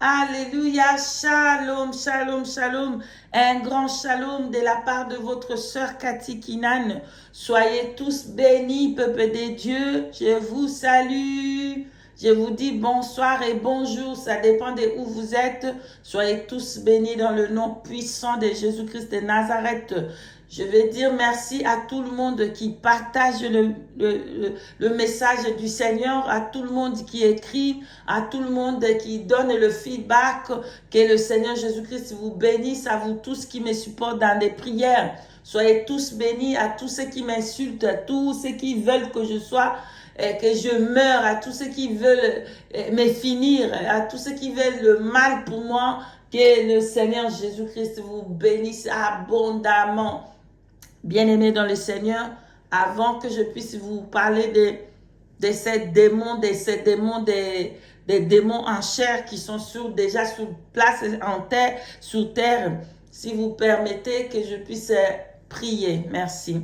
Alléluia, shalom, shalom, shalom. Un grand shalom de la part de votre sœur Cathy Kinan. Soyez tous bénis, peuple de Dieu. Je vous salue. Je vous dis bonsoir et bonjour. Ça dépend de où vous êtes. Soyez tous bénis dans le nom puissant de Jésus-Christ de Nazareth. Je vais dire merci à tout le monde qui partage le message du Seigneur, à tout le monde qui écrit, à tout le monde qui donne le feedback. Que le Seigneur Jésus-Christ vous bénisse, à vous tous qui me supportent dans des prières. Soyez tous bénis, à tous ceux qui m'insultent, à tous ceux qui veulent que je sois, que je meure, à tous ceux qui veulent me finir, à tous ceux qui veulent le mal pour moi. Que le Seigneur Jésus-Christ vous bénisse abondamment. Bien-aimés dans le Seigneur, avant que je puisse vous parler de ces démons, des démons en chair qui sont déjà sur place en terre, sur terre, si vous permettez que je puisse prier. Merci.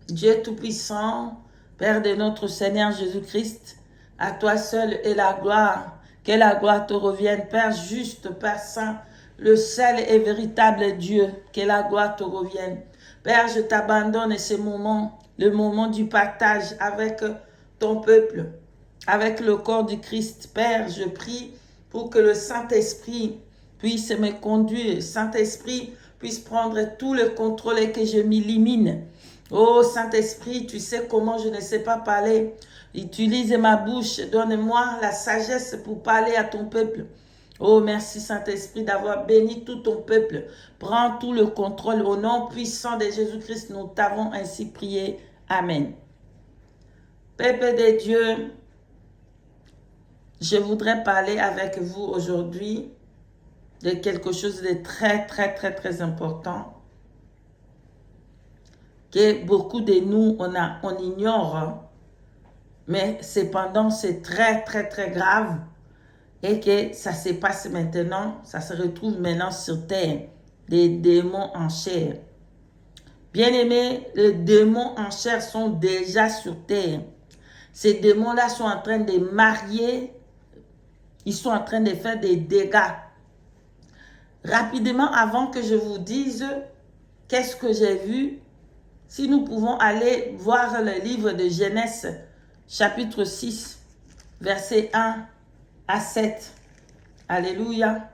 Dieu Tout-Puissant, Père de notre Seigneur Jésus-Christ, à toi seul est la gloire. Que la gloire te revienne, Père juste, Père saint, le seul et véritable Dieu. Que la gloire te revienne. Père, je t'abandonne ce moment, le moment du partage avec ton peuple, avec le corps du Christ. Père, je prie pour que le Saint-Esprit puisse me conduire, Saint-Esprit puisse prendre tout le contrôle et que je m'illumine. Oh Saint-Esprit, tu sais comment je ne sais pas parler. Utilise ma bouche, donne-moi la sagesse pour parler à ton peuple. Oh, merci Saint-Esprit d'avoir béni tout ton peuple. Prends tout le contrôle au nom puissant de Jésus-Christ. Nous t'avons ainsi prié. Amen. Peuple de Dieu, je voudrais parler avec vous aujourd'hui de quelque chose de très important que beaucoup de nous, on ignore, mais cependant c'est très grave. Et que ça se passe maintenant, ça se retrouve maintenant sur terre, des démons en chair. Bien-aimés, les démons en chair sont déjà sur terre. Ces démons-là sont en train de marier, ils sont en train de faire des dégâts. Rapidement, avant que je vous dise qu'est-ce que j'ai vu, si nous pouvons aller voir le livre de Genèse, chapitre 6, verset 1 à 7. Alléluia.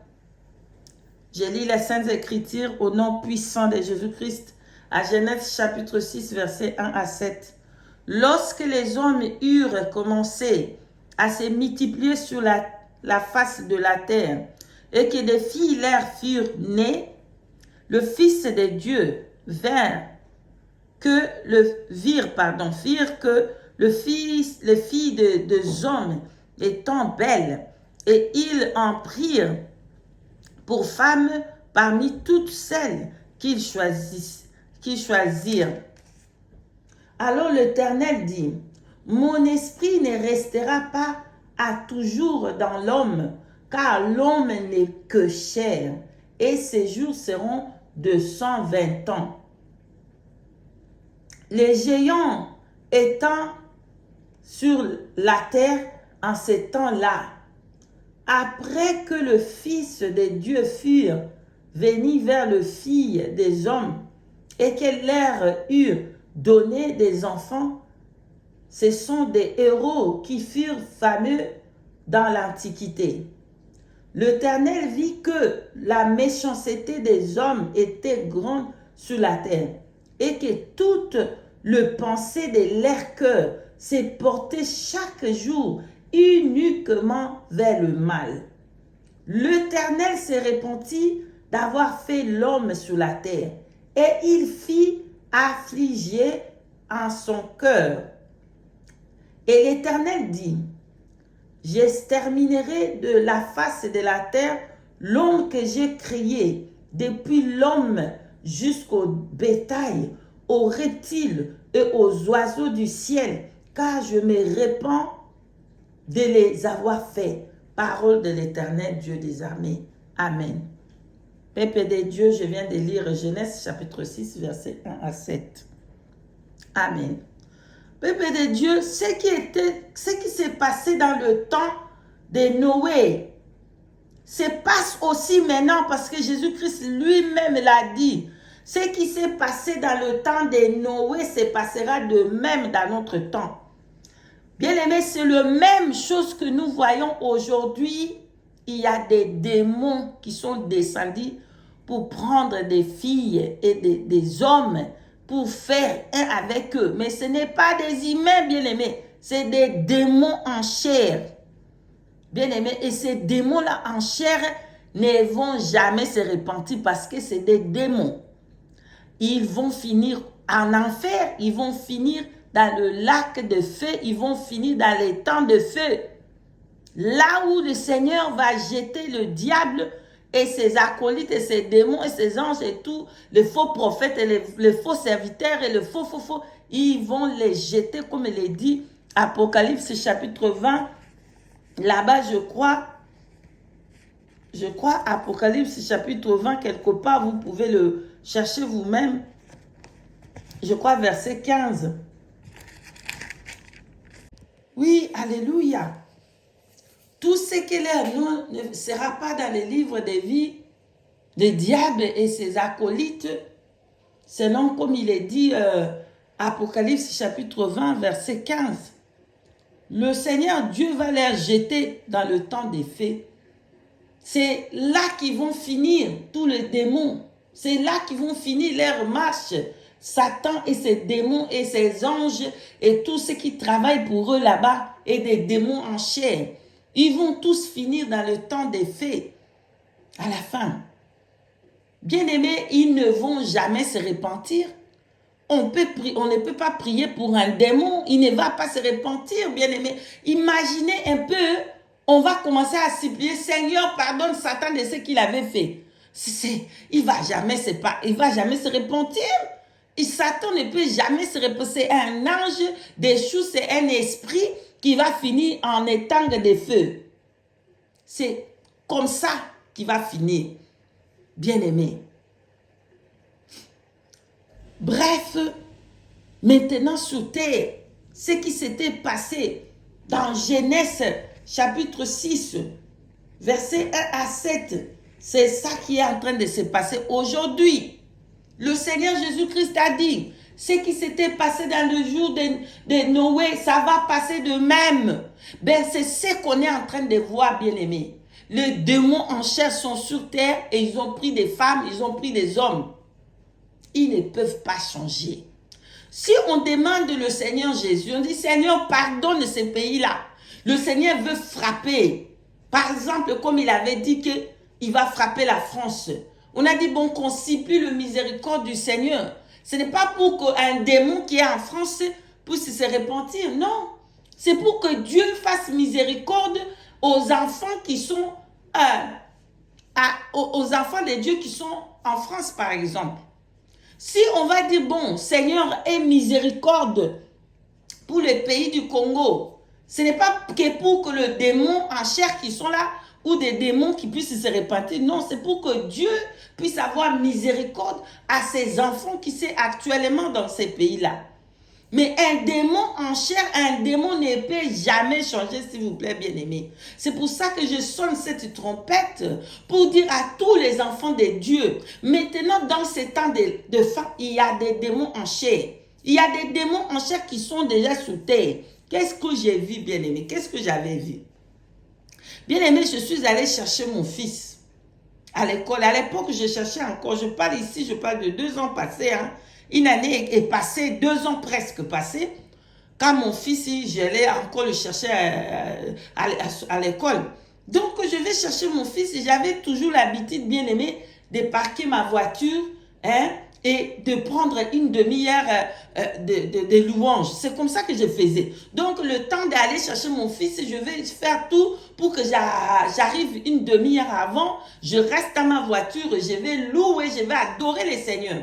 Je lis les Saintes Écritures au nom puissant de Jésus-Christ à Genèse chapitre 6, verset 1 à 7. Lorsque les hommes eurent commencé à se multiplier sur la face de la terre et que des filles leur furent nées, le Fils de Dieu virent que les filles des hommes étant belles, et ils en prirent pour femmes parmi toutes celles qu'ils choisirent. Alors l'Éternel dit, mon esprit ne restera pas à toujours dans l'homme, car l'homme n'est que chair, et ses jours seront de 120 ans. Les géants étant sur la terre en ces temps-là, après que le Fils de Dieu fût venu vers le Fils des hommes et qu'elle leur eut donné des enfants, ce sont des héros qui furent fameux dans l'Antiquité. L'Éternel vit que la méchanceté des hommes était grande sur la terre et que toute le pensée de leur cœur s'est portée chaque jour uniquement vers le mal. L'Éternel se repentit d'avoir fait l'homme sur la terre et il fit affliger en son cœur. Et l'Éternel dit, j'exterminerai de la face de la terre l'homme que j'ai créé, depuis l'homme jusqu'au bétail, aux reptiles et aux oiseaux du ciel, car je me répands de les avoir faits. Parole de l'Éternel, Dieu des armées. Amen. Peuple de Dieu, je viens de lire Genèse chapitre 6, verset 1 à 7. Amen. Peuple de Dieu, ce qui s'est passé dans le temps de Noé, se passe aussi maintenant parce que Jésus-Christ lui-même l'a dit. Ce qui s'est passé dans le temps de Noé se passera de même dans notre temps. Bien-aimés, c'est la même chose que nous voyons aujourd'hui. Il y a des démons qui sont descendus pour prendre des filles et des hommes pour faire un avec eux. Mais ce n'est pas des humains, bien-aimés. C'est des démons en chair. Bien-aimés, et ces démons-là en chair ne vont jamais se repentir parce que c'est des démons. Ils vont finir en enfer, ils vont finir dans le lac de feu, ils vont finir dans les temps de feu. Là où le Seigneur va jeter le diable et ses acolytes et ses démons et ses anges et tout, les faux prophètes et les faux serviteurs et le faux, ils vont les jeter comme il est dit, Apocalypse chapitre 20, là-bas je crois, Apocalypse chapitre 20, quelque part, vous pouvez le chercher vous-même, je crois verset 15. Oui, alléluia. Tout ce qui est là ne sera pas dans les livres de vie des diables et ses acolytes, selon comme il est dit, Apocalypse chapitre 20, verset 15. Le Seigneur Dieu va les jeter dans le temps des faits. C'est là qu'ils vont finir, tous les démons. C'est là qu'ils vont finir leur marche. Satan et ses démons et ses anges et tous ceux qui travaillent pour eux là-bas et des démons en chair. Ils vont tous finir dans le temps des faits. À la fin. Bien-aimés, ils ne vont jamais se repentir. On ne peut pas prier pour un démon. Il ne va pas se repentir, bien-aimés. Imaginez un peu, on va commencer à supplier, Seigneur, pardonne Satan de ce qu'il avait fait. Il va jamais se repentir. Et Satan ne peut jamais se repentir. C'est un ange déchu, c'est un esprit qui va finir en épingle de feu. C'est comme ça qu'il va finir. Bien-aimé. Bref, maintenant sur terre, ce qui s'était passé dans Genèse chapitre 6, verset 1 à 7, c'est ça qui est en train de se passer aujourd'hui. Le Seigneur Jésus-Christ a dit, ce qui s'était passé dans le jour de Noé, ça va passer de même. Ben, c'est ce qu'on est en train de voir, bien-aimés. Les démons en chair sont sur terre et ils ont pris des femmes, ils ont pris des hommes. Ils ne peuvent pas changer. Si on demande le Seigneur Jésus, on dit, Seigneur, pardonne ce pays-là. Le Seigneur veut frapper. Par exemple, comme il avait dit qu'il va frapper la France. On a dit, bon, qu'on supplie le miséricorde du Seigneur. Ce n'est pas pour qu'un démon qui est en France puisse se repentir, non. C'est pour que Dieu fasse miséricorde aux enfants qui sont, aux enfants de Dieu qui sont en France, par exemple. Si on va dire, bon, Seigneur, aie miséricorde pour le pays du Congo, ce n'est pas que pour que le démon en chair qui sont là, ou des démons qui puissent se repentir. Non, c'est pour que Dieu puisse avoir miséricorde à ses enfants qui sont actuellement dans ces pays-là. Mais un démon en chair, un démon ne peut jamais changer, s'il vous plaît, bien-aimés. C'est pour ça que je sonne cette trompette pour dire à tous les enfants de Dieu, maintenant dans ces temps de fin, il y a des démons en chair. Il y a des démons en chair qui sont déjà sous terre. Qu'est-ce que j'ai vu, bien-aimé? Qu'est-ce que j'avais vu? Bien-aimé, je suis allée chercher mon fils à l'école. À l'époque, je cherchais encore. Je parle ici, je parle de 2 ans passés, hein. Une année est passée, 2 ans presque passés. Quand mon fils, j'allais encore le chercher à l'école. Donc, je vais chercher mon fils et j'avais toujours l'habitude, bien aimé, de parquer ma voiture, hein, et de prendre une demi-heure de louange. C'est comme ça que je faisais. Donc, le temps d'aller chercher mon fils, je vais faire tout pour que j'arrive une demi-heure avant. Je reste dans ma voiture, je vais louer, je vais adorer le Seigneur.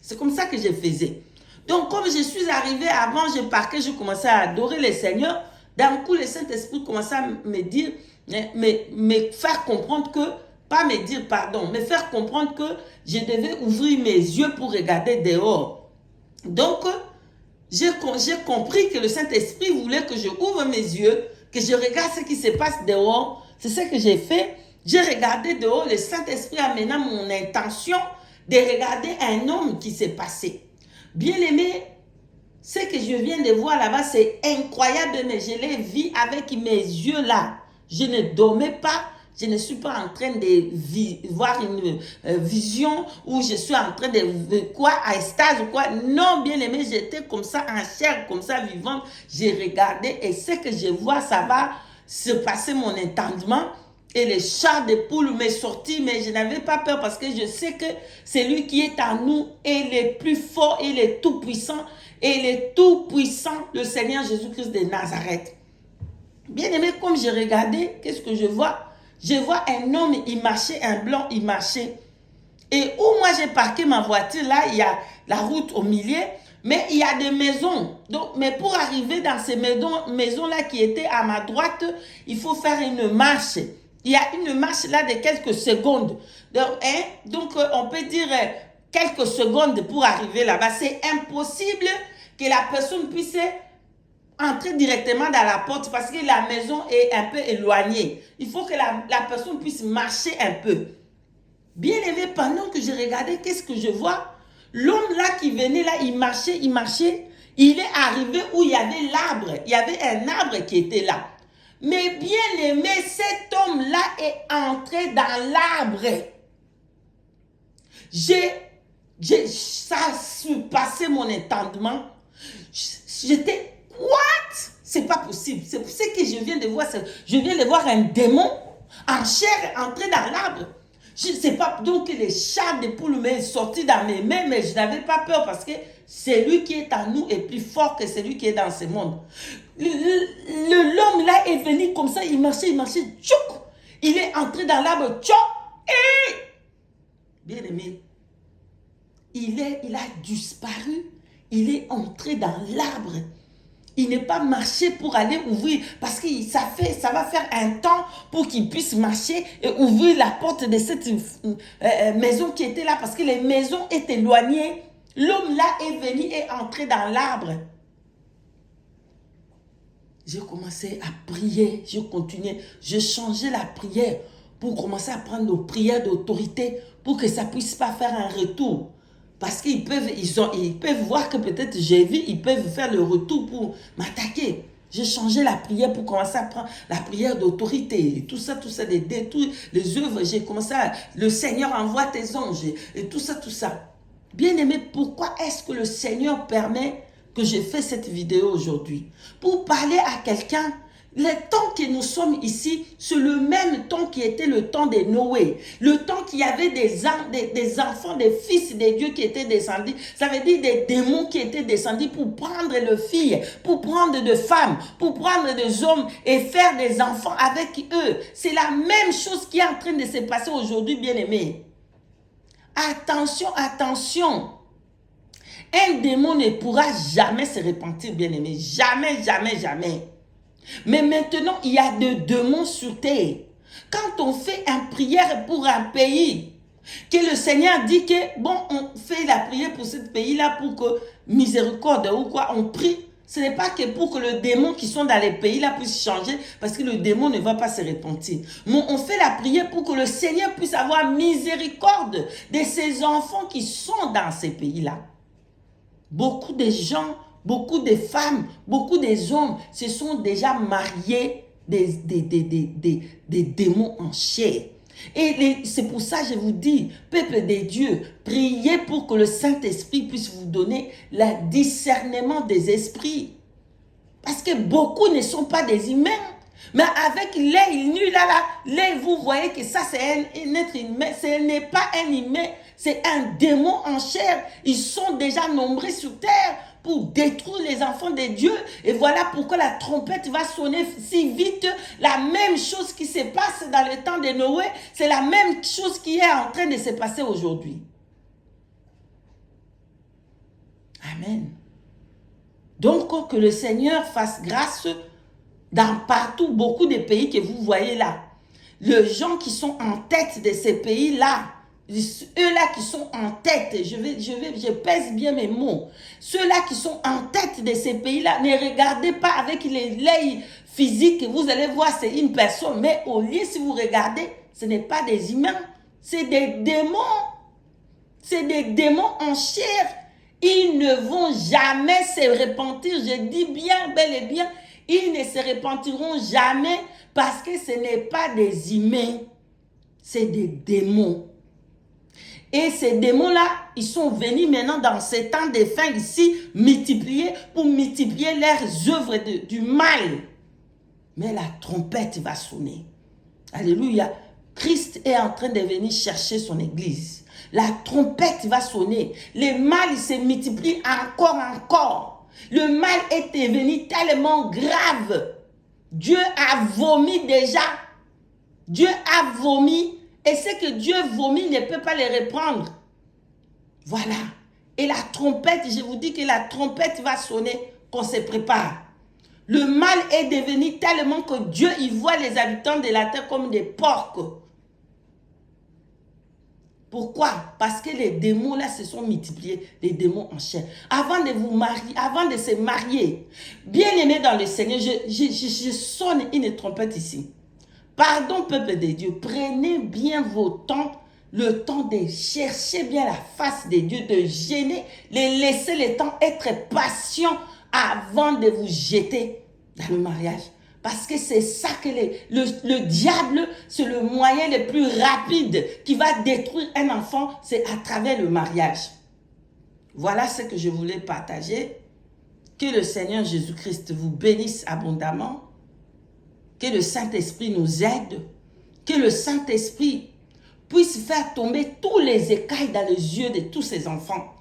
C'est comme ça que je faisais. Donc, comme je suis arrivée avant, je parquais, je commençais à adorer le Seigneur. D'un coup, le Saint-Esprit commençait à me dire, me faire comprendre que, pas me dire pardon, me faire comprendre que je devais ouvrir mes yeux pour regarder dehors. Donc, j'ai compris que le Saint-Esprit voulait que je ouvre mes yeux, que je regarde ce qui se passe dehors. C'est ce que j'ai fait. J'ai regardé de haut, le Saint-Esprit amena mon intention de regarder un homme qui s'est passé. Bien aimé, ce que je viens de voir là-bas, c'est incroyable, mais je l'ai vu avec mes yeux là. Je ne dormais pas, je ne suis pas en train de voir une vision où je suis en train de quoi, à extase ou quoi. Non, bien aimé, j'étais comme ça en chair, comme ça vivante. J'ai regardé et ce que je vois, ça va se passer mon entendement. Et le char de poule m'est sorti, mais je n'avais pas peur parce que je sais que celui qui est en nous est le plus fort et le tout puissant. Et le tout puissant, le Seigneur Jésus-Christ de Nazareth. Bien aimé, comme j'ai regardé, qu'est-ce que je vois? Je vois un homme, il marchait, un blanc, il marchait. Et où moi j'ai parqué ma voiture, là, il y a la route au milieu, mais il y a des maisons. Donc, mais pour arriver dans ces maisons-là qui étaient à ma droite, il faut faire une marche. Il y a une marche là de quelques secondes. Donc, on peut dire quelques secondes pour arriver là-bas. C'est impossible que la personne puisse entrer directement dans la porte parce que la maison est un peu éloignée. Il faut que la personne puisse marcher un peu. Bien aimé, pendant que je regardais, qu'est-ce que je vois? L'homme là qui venait là, il marchait. Il est arrivé où il y avait l'arbre. Il y avait un arbre qui était là. Mais bien aimé, cet homme-là est entré dans l'arbre. Ça a surpassé mon entendement. J'étais, what? C'est pas possible. C'est ce que je viens de voir. Je viens de voir un démon en chair entrer dans l'arbre. Je ne sais pas, donc les chars de poule m'est sorti dans mes mains, mais je n'avais pas peur parce que celui qui est en nous est plus fort que celui qui est dans ce monde. L'homme là est venu comme ça, il marchait, tchouk! Il est entré dans l'arbre, tchouk! Et bien aimé, il a disparu, il est entré dans l'arbre. Il n'est pas marché pour aller ouvrir, parce que ça va faire un temps pour qu'il puisse marcher et ouvrir la porte de cette maison qui était là, parce que les maisons étaient éloignées. L'homme là est venu et entré dans l'arbre. J'ai commencé à prier, je continuais, je changeais la prière pour commencer à prendre nos prières d'autorité pour que ça ne puisse pas faire un retour. Parce qu'ils peuvent voir que peut-être j'ai vu, ils peuvent faire le retour pour m'attaquer. J'ai changé la prière pour commencer à prendre la prière d'autorité. Tout ça, tous les œuvres, j'ai commencé à... Le Seigneur envoie tes anges et tout ça. Bien aimé, pourquoi est-ce que le Seigneur permet que je fais cette vidéo aujourd'hui? Pour parler à quelqu'un. Le temps que nous sommes ici, c'est le même temps qui était le temps de Noé. Le temps qu'il y avait des enfants, des fils de Dieu qui étaient descendus. Ça veut dire des démons qui étaient descendus pour prendre les filles, pour prendre des femmes, pour prendre des hommes et faire des enfants avec eux. C'est la même chose qui est en train de se passer aujourd'hui, bien aimés. Attention, attention. Un démon ne pourra jamais se repentir, bien aimé. Jamais, jamais, jamais. Mais maintenant, il y a des démons sur terre. Quand on fait une prière pour un pays, que le Seigneur dit que, bon, on fait la prière pour ce pays-là pour que miséricorde ou quoi, on prie. Ce n'est pas que pour que le démon qui sont dans les pays-là puisse changer, parce que le démon ne va pas se repentir. Mais on fait la prière pour que le Seigneur puisse avoir miséricorde de ses enfants qui sont dans ces pays-là. Beaucoup de gens, beaucoup de femmes, beaucoup des hommes se sont déjà mariés des démons en chair. Et c'est pour ça que je vous dis, peuple de Dieu, priez pour que le Saint-Esprit puisse vous donner le discernement des esprits. Parce que beaucoup ne sont pas des humains. Mais avec l'œil nu là, vous voyez que ça c'est un être humain. Ce n'est pas un humain, c'est un démon en chair. Ils sont déjà nombreux sur terre pour détruire les enfants de Dieu. Et voilà pourquoi la trompette va sonner si vite. La même chose qui se passe dans le temps de Noé, c'est la même chose qui est en train de se passer aujourd'hui. Amen. Donc, que le Seigneur fasse grâce dans partout, beaucoup de pays que vous voyez là. Les gens qui sont en tête de ces pays-là, eux-là qui sont en tête, je pèse bien mes mots. Ceux-là qui sont en tête de ces pays-là, ne regardez pas avec l'œil physique, vous allez voir c'est une personne, mais au lieu si vous regardez, ce n'est pas des humains, c'est des démons. C'est des démons en chair. Ils ne vont jamais se repentir. Je dis bien, bel et bien, ils ne se repentiront jamais parce que ce n'est pas des humains, c'est des démons. Et ces démons-là, ils sont venus maintenant dans ces temps de fin ici, pour multiplier leurs œuvres du mal. Mais la trompette va sonner. Alléluia. Christ est en train de venir chercher son église. La trompette va sonner. Le mal se multiplie encore. Le mal est devenu tellement grave. Dieu a vomi déjà. Dieu a vomi. Et ce que Dieu vomit ne peut pas les reprendre. Voilà. Et la trompette, je vous dis que la trompette va sonner, qu'on se prépare. Le mal est devenu tellement que Dieu, il voit les habitants de la terre comme des porcs. Pourquoi? Parce que les démons là se sont multipliés, les démons en chair. Avant de vous marier, avant de se marier, bien aimé dans le Seigneur, je sonne une trompette ici. Pardon, peuple de Dieu, prenez bien vos temps, le temps de chercher bien la face de Dieu, de gêner, de laisser le temps être patient avant de vous jeter dans le mariage. Parce que c'est ça que le diable, c'est le moyen le plus rapide qui va détruire un enfant, c'est à travers le mariage. Voilà ce que je voulais partager. Que le Seigneur Jésus-Christ vous bénisse abondamment. Que le Saint-Esprit nous aide. Que le Saint-Esprit puisse faire tomber tous les écailles dans les yeux de tous ses enfants.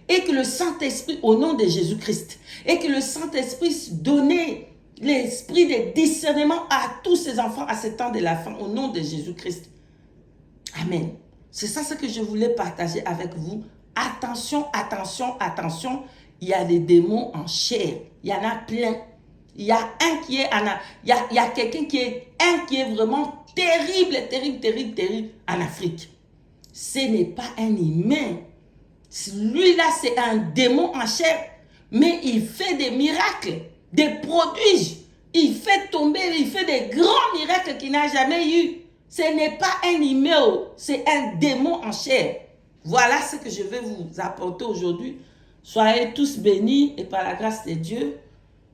Et que le Saint-Esprit, au nom de Jésus-Christ, et que le Saint-Esprit donne l'esprit de discernement à tous ses enfants à ce temps de la fin, au nom de Jésus-Christ. Amen. C'est ça ce que je voulais partager avec vous. Attention, attention, attention. Il y a des démons en chair. Il y en a plein. Il y a un qui est, il y a quelqu'un qui est vraiment terrible, terrible, terrible, terrible en Afrique. Ce n'est pas un humain. Lui-là, c'est un démon en chair. Mais il fait des miracles, des prodiges. Il fait tomber, il fait des grands miracles qu'il n'a jamais eu. Ce n'est pas un humain, c'est un démon en chair. Voilà ce que je vais vous apporter aujourd'hui. Soyez tous bénis et par la grâce de Dieu,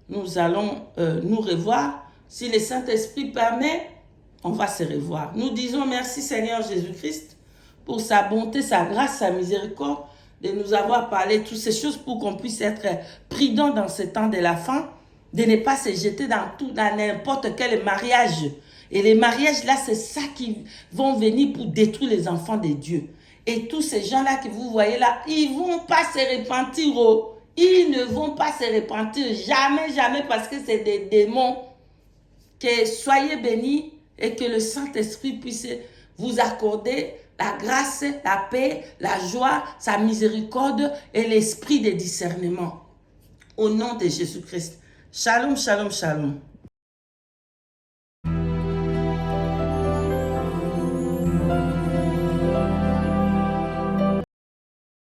nous allons nous revoir. Si le Saint-Esprit permet, on va se revoir. Nous disons merci Seigneur Jésus-Christ pour sa bonté, sa grâce, sa miséricorde, de nous avoir parlé de toutes ces choses pour qu'on puisse être prudent dans ce temps de la fin, de ne pas se jeter dans n'importe quel mariage. Et les mariages là, c'est ça qui vont venir pour détruire les enfants de Dieu. Et tous ces gens-là que vous voyez là, ils ne vont pas se repentir. Oh. Ils ne vont pas se repentir. Jamais, jamais, parce que c'est des démons. Que soyez bénis et que le Saint-Esprit puisse vous accorder la grâce, la paix, la joie, sa miséricorde et l'esprit de discernement. Au nom de Jésus-Christ. Shalom, shalom, shalom.